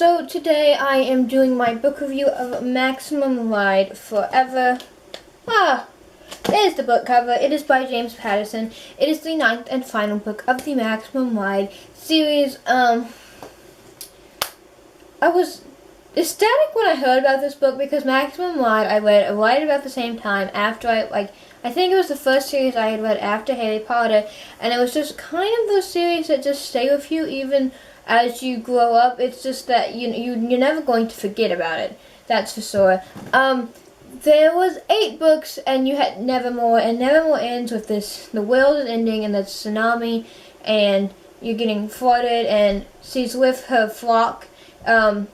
So today I am doing my book review of Maximum Ride Forever. There's the book cover. It is by James Patterson. It is the 9th and final book of the Maximum Ride series. I was ecstatic when I heard about this book because Maximum Ride I read right about the same time after I think it was the first series I had read after Harry Potter, and it was just kind of those series that just stay with you even as you grow up. It's just that you're never going to forget about it. That's for sure. There was 8 books, and you had Nevermore, and Nevermore ends with the world is ending, and there's a tsunami, and you're getting flooded, and she's with her flock, and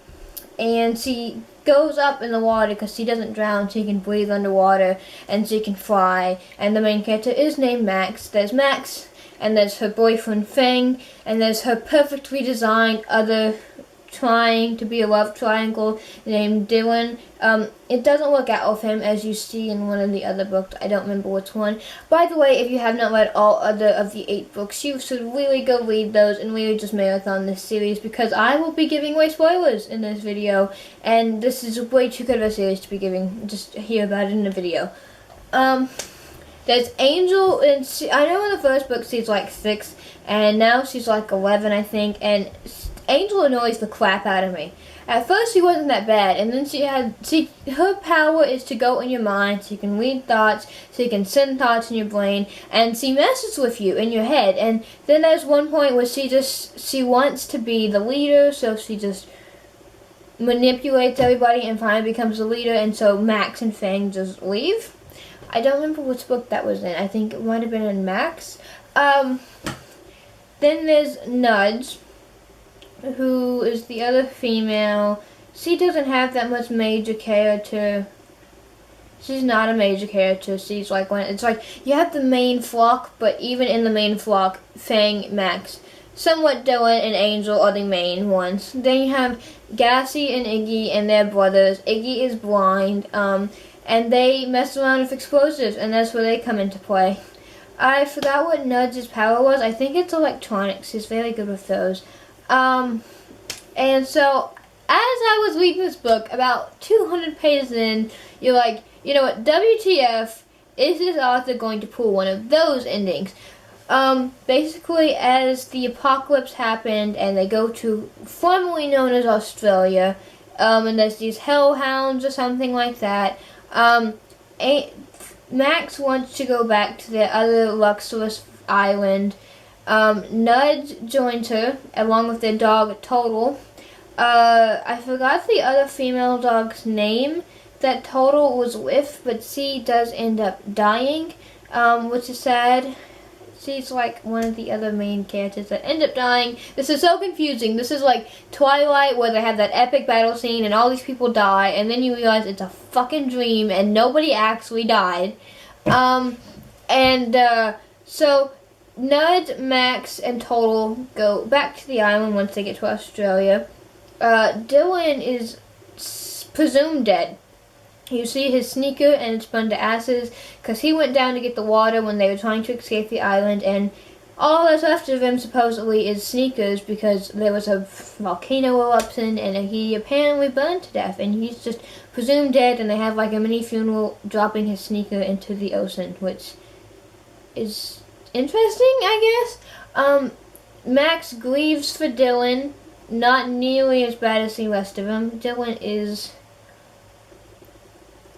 she goes up in the water because she doesn't drown. She can breathe underwater, and she can fly, and the main character is named Max. There's Max, and there's her boyfriend Fang, and there's her perfectly designed other trying to be a love triangle named Dylan. It doesn't work out with him, as you see in one of the other books. I don't remember which one. By the way, if you have not read all other of the 8 books, you should really go read those and really just marathon this series, because I will be giving away spoilers in this video, and this is way too good of a series to be giving. Just hear about it in the video. There's Angel, and I know in the first book she's like 6, and now she's like 11, I think, and Angel annoys the crap out of me. At first she wasn't that bad, and then her power is to go in your mind. She can read thoughts, she can send thoughts in your brain, and she messes with you in your head. And then there's one point where she wants to be the leader, so she just manipulates everybody and finally becomes the leader, and so Max and Fang just leave. I don't remember which book that was in. I think it might have been in Max. Then there's Nudge, who is the other female. She doesn't have that much major character. She's not a major character. She's like one. It's like you have the main flock, but even in the main flock, Fang, Max, somewhat Dylan, and Angel are the main ones. Then you have Gassy and Iggy and their brothers. Iggy is blind, and they mess around with explosives, and that's where they come into play. I forgot what Nudge's power was. I think it's electronics. He's very good with those. And so, as I was reading this book, about 200 pages in, you're like, you know what, WTF, is this author going to pull one of those endings? Basically, as the apocalypse happened, and they go to formerly known as Australia, and there's these hellhounds or something like that, Max wants to go back to their other luxurious island. Nudge joins her, along with their dog, Total. I forgot the other female dog's name that Total was with, but she does end up dying, which is sad. She's like one of the other main characters that end up dying. This is so confusing. This is like Twilight, where they have that epic battle scene and all these people die, and then you realize it's a fucking dream and nobody actually died. So Nudge, Max, and Total go back to the island once they get to Australia. Dylan is presumed dead. You see his sneaker, and it's burned to ashes because he went down to get the water when they were trying to escape the island, and all that's left of him supposedly is sneakers because there was a volcano eruption and he apparently burned to death, and he's just presumed dead, and they have like a mini funeral dropping his sneaker into the ocean, which is interesting, I guess. Max grieves for Dylan, not nearly as bad as the rest of them. Dylan is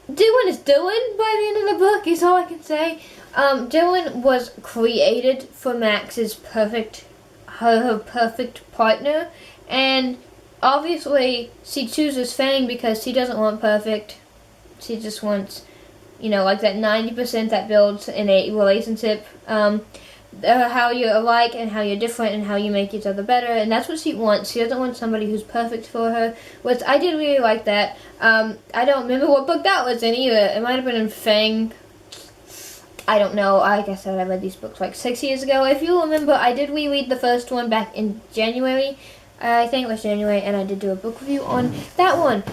Dylan by the end of the book, is all I can say. Dylan was created for Max's her perfect partner, and obviously she chooses Fang because she doesn't want perfect. She just wants, like that 90% that builds in a relationship, how you're alike and how you're different and how you make each other better, and that's what she wants. She doesn't want somebody who's perfect for her, which I did really like that. I don't remember what book that was in either. It might have been in Fang. I don't know. I guess I read these books like 6 years ago. If you remember, I did reread the first one back in January. I think it was January, and I did do a book review on that one.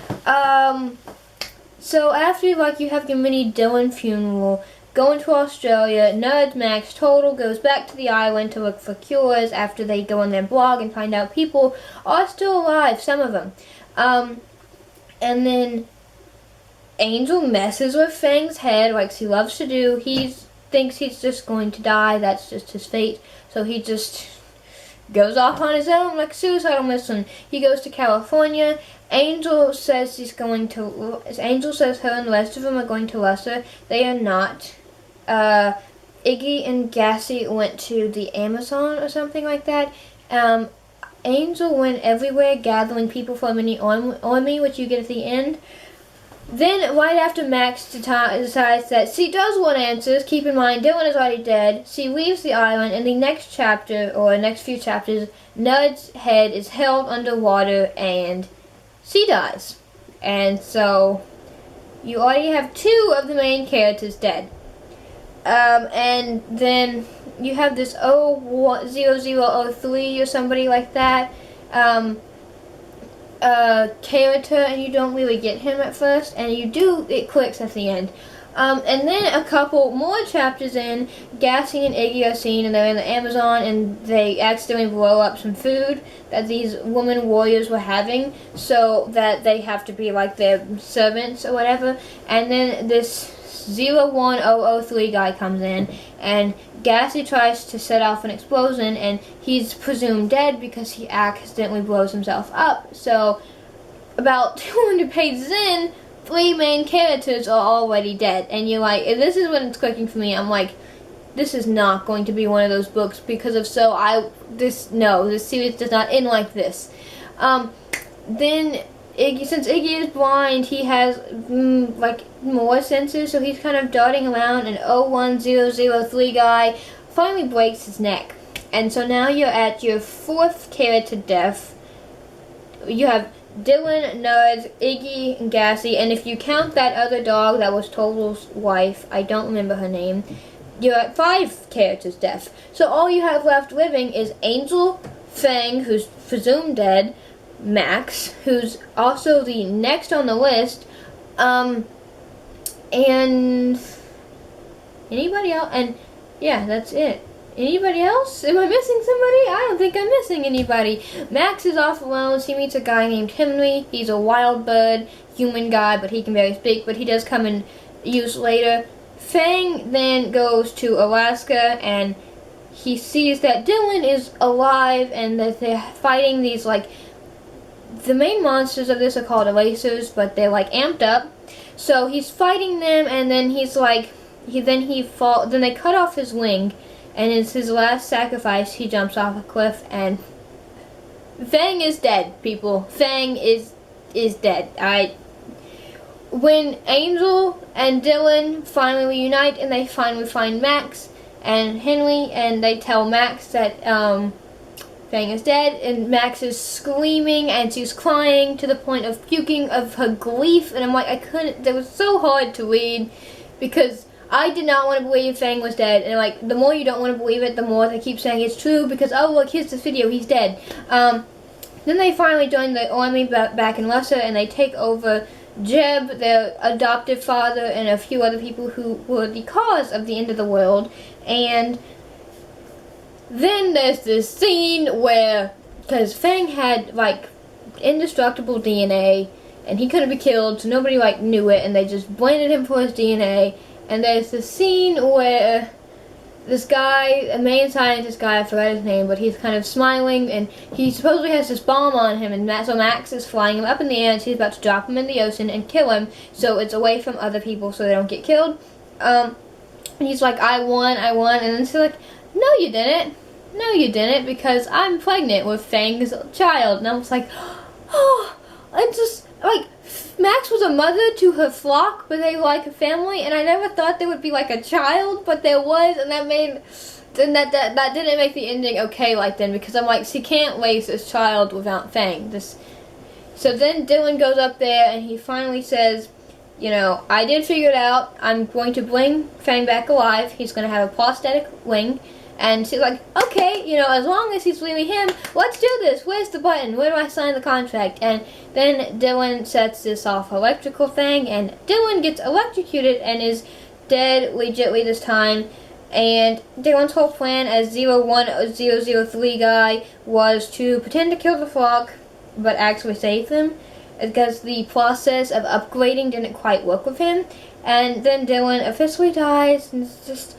So after you have your mini Dylan funeral, going to Australia. Nerds Max Total goes back to the island to look for cures after they go on their blog and find out people are still alive, some of them. And then Angel messes with Fang's head like she loves to do. He thinks he's just going to die. That's just his fate. So he just goes off on his own like a suicidal mission. He goes to California. Angel says Angel says her and the rest of them are going to Lesser. They are not. Iggy and Gassy went to the Amazon or something like that. Angel went everywhere gathering people for a mini army, which you get at the end. Then, right after Max decides that she does want answers, keep in mind Dylan is already dead, she leaves the island. In the next chapter, or next few chapters, Nud's head is held underwater and she dies. And so, you already have 2 of the main characters dead. And then you have this 0003 or somebody like that, character, and you don't really get him at first, and you do, it clicks at the end. And then a couple more chapters in, Gassy and Iggy are seen, and they're in the Amazon, and they accidentally blow up some food that these woman warriors were having, so that they have to be like their servants or whatever. And then this 01003 guy comes in, and Gassy tries to set off an explosion, and he's presumed dead because he accidentally blows himself up. So, about 200 pages in, 3 main characters are already dead, and you're like, this is when it's clicking for me. I'm like, this is not going to be one of those books because this series does not end like this. Then since Iggy is blind, he has more senses, so he's kind of darting around, and 01003 guy finally breaks his neck. And so now you're at your 4th character death. You have Dylan, Nerds, Iggy, and Gassy, and if you count that other dog that was Total's wife, I don't remember her name, you're at 5 characters death. So all you have left living is Angel, Fang, who's presumed dead, Max, who's also the next on the list, and anybody else, and yeah, that's it. Anybody else? Am I missing somebody? I don't think I'm missing anybody. Max is off alone. She meets a guy named Henry. He's a wild bird, human guy, but he can barely speak, but he does come in use later. Fang then goes to Alaska, and he sees that Dylan is alive, and that they're fighting these, the main monsters of this are called erasers, but they're amped up. So he's fighting them, and then then they cut off his wing, and it's his last sacrifice. He jumps off a cliff, and Fang is dead, people. Fang is dead. When Angel and Dylan finally reunite, and they finally find Max and Henry, and they tell Max that Fang is dead, and Max is screaming, and she's crying to the point of puking of her grief, and I'm like, that was so hard to read, because I did not want to believe Fang was dead, and the more you don't want to believe it, the more they keep saying it's true, because, oh look, here's this video, he's dead. Then they finally join the army back in Lesser, and they take over Jeb, their adoptive father, and a few other people who were the cause of the end of the world, and then there's this scene where, because Fang had, indestructible DNA, and he couldn't be killed, so nobody, knew it, and they just blamed him for his DNA, and there's this scene where this guy, a main scientist guy, I forgot his name, but he's kind of smiling, and he supposedly has this bomb on him, and so Max is flying him up in the air, and she's about to drop him in the ocean and kill him, so it's away from other people so they don't get killed. And he's like, I won, and then she's like, no you didn't, because I'm pregnant with Fang's child, and I was like, oh, I just, Max was a mother to her flock, but they were a family, and I never thought there would be a child, but there was, and that didn't make the ending okay then, because I'm like, she can't raise this child without Fang. So then Dylan goes up there, and he finally says, I did figure it out, I'm going to bring Fang back alive, he's going to have a prosthetic wing. And she's like, okay, as long as he's really him, let's do this. Where's the button? Where do I sign the contract? And then Dylan sets this off electrical thing, and Dylan gets electrocuted and is dead legitly this time. And Dylan's whole plan as 01003 guy was to pretend to kill the flock, but actually save them, because the process of upgrading didn't quite work with him. And then Dylan officially dies, and it's just,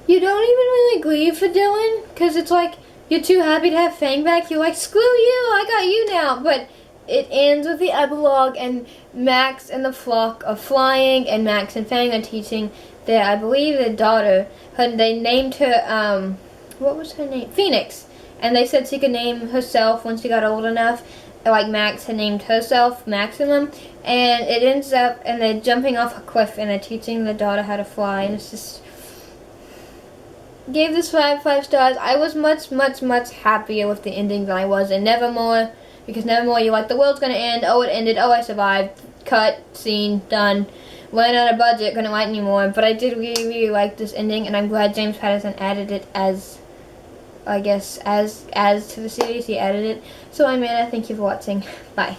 you don't even really grieve for Dylan, because it's like, you're too happy to have Fang back, you're like, screw you, I got you now. But it ends with the epilogue, and Max and the flock are flying, and Max and Fang are teaching their, I believe, their daughter. They named her, what was her name? Phoenix. And they said she could name herself when she got old enough, like Max had named herself Maximum. And it ends up, and they're jumping off a cliff, and they're teaching the daughter how to fly, and it's just, gave this 5 stars. I was much happier with the ending than I was in Nevermore, because Nevermore, you're like, the world's gonna end, oh, it ended, oh, I survived, cut, scene, done. Ran out of budget, couldn't write anymore. But I did really like this ending, and I'm glad James Patterson added it as, I guess, as to the series. He added it. So, Amanda, thank you for watching. Bye.